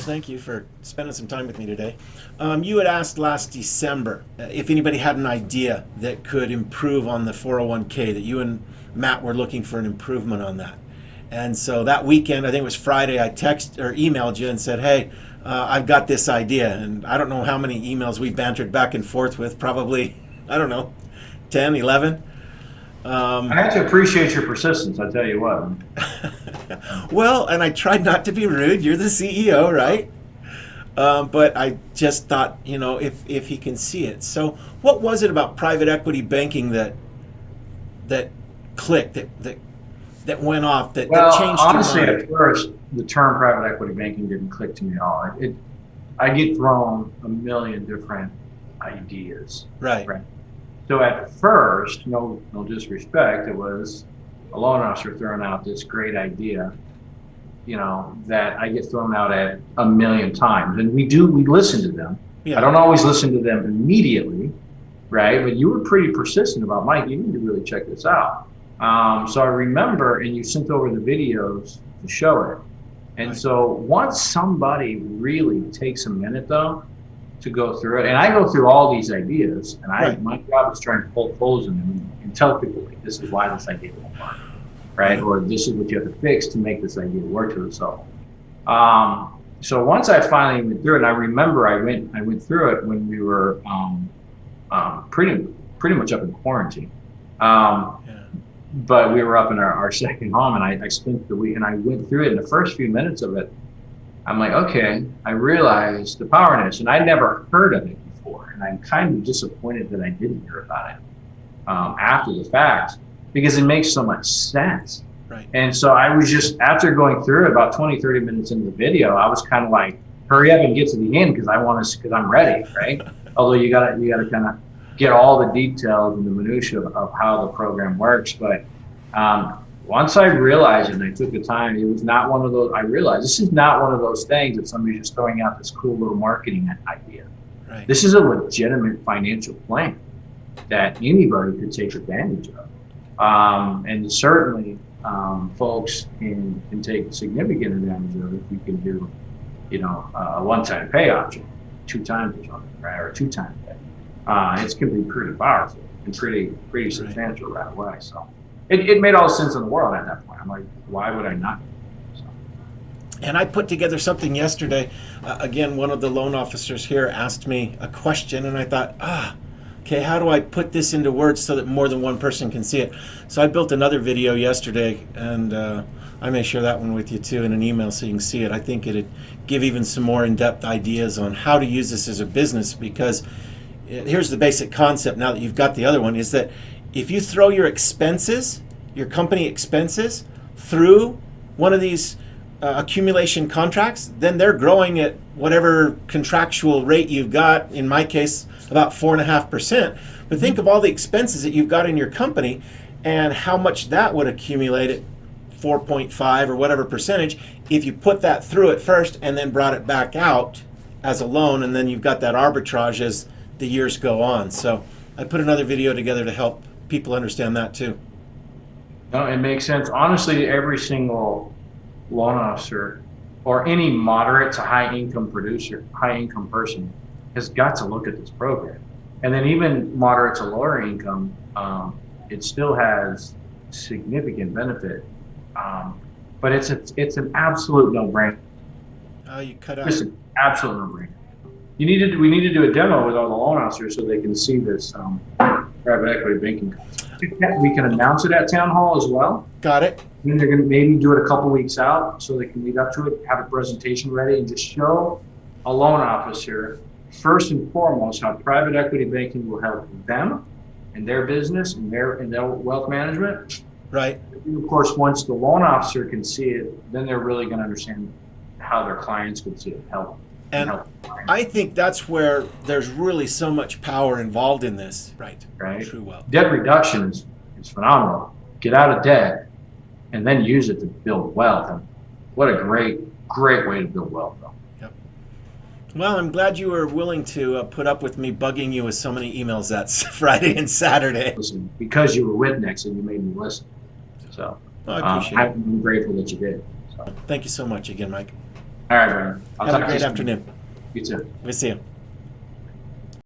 Thank you for spending some time with me today. You had asked last December if anybody had an idea that could improve on the 401k, that you and Matt were looking for an improvement on that. And so that weekend, I think it was Friday, I texted or emailed you and said, hey, I've got this idea. And I don't know how many emails we bantered back and forth with, probably, I don't know, 10, 11. I have to appreciate your persistence, I tell you what. Well, and I tried not to be rude. You're the CEO, right? But I just thought, if he can see it. So what was it about private equity banking that clicked, that went off, that changed Honestly, your mind? at first, the term private equity banking didn't click to me at all. I get thrown a million different ideas. Right. So at first, no disrespect, it was a loan officer throwing out this great idea, that I get thrown out at a million times. And we listen to them. Yeah. I don't always listen to them immediately, right? But you were pretty persistent about, Mike, you need to really check this out. So I remember, and you sent over the videos to show it. And Right. so once somebody really takes a minute though, to go through it, and I go through all these ideas, and Right. my job is trying to poke holes in them and tell people, like, this is why this idea won't work, right? Or this is what you have to fix to make this idea work to itself. So once I finally went through it, and I remember I went through it when we were pretty much up in quarantine. Yeah. But we were up in our second home, and I spent the week, and I went through it. In the first few minutes of it, I'm like, okay, I realized the power in this, and I'd never heard of it before, and I'm kind of disappointed that I didn't hear about it after the fact, because it makes so much sense. Right. And so I was just, after going through it, about 20, 30 minutes into the video, I was kind of like, hurry up and get to the end, because I'm ready, right? Although you gotta kind of get all the details and the minutia of how the program works, but once I realized it and I took the time, it was not one of those, I realized this is not one of those things that somebody's just throwing out this cool little marketing idea. Right. This is a legitimate financial plan that anybody could take advantage of. And certainly folks can take significant advantage of it. You can do, a one-time pay option, 2 times or something, right? Or 2 times pay. It's going to be pretty powerful and pretty substantial right away. So. It made all the sense in the world at that point. I'm like, why would I not? So. And I put together something yesterday. Again, one of the loan officers here asked me a question, and I thought, okay, how do I put this into words so that more than one person can see it? So I built another video yesterday, and I may share that one with you too in an email so you can see it. I think it'd give even some more in-depth ideas on how to use this as a business, because here's the basic concept now that you've got the other one, is that if you throw your expenses, your company expenses, through one of these accumulation contracts, then they're growing at whatever contractual rate you've got, in my case, about 4.5%. But think of all the expenses that you've got in your company and how much that would accumulate at 4.5 or whatever percentage if you put that through at first and then brought it back out as a loan, and then you've got that arbitrage as the years go on. So I put another video together to help people understand that too. No, it makes sense. Honestly, every single loan officer or any moderate to high income person has got to look at this program. And then even moderate to lower income, it still has significant benefit. But it's an absolute no-brainer. Oh, you cut out. Just an absolute no-brainer. We need to do a demo with all the loan officers so they can see this private equity banking concept. We can announce it at town hall as well. Got it. And they're going to maybe do it a couple weeks out so they can lead up to it, have a presentation ready, and just show a loan officer first and foremost how private equity banking will help them and their business and their wealth management. Right. And of course, once the loan officer can see it, then they're really going to understand how their clients could see it help. And I think that's where there's really so much power involved in this. Right. True wealth. Debt reduction is phenomenal. Get out of debt and then use it to build wealth. And what a great way to build wealth, though. Yep. Well, I'm glad you were willing to put up with me bugging you with so many emails that Friday and Saturday. Listen, because you were with Nix and you made me listen. So I appreciate it. I'm grateful that you did. So. Thank you so much again, Mike. All right, Brian. I'll Have a talk to you great soon. afternoon. You too. We'll see you.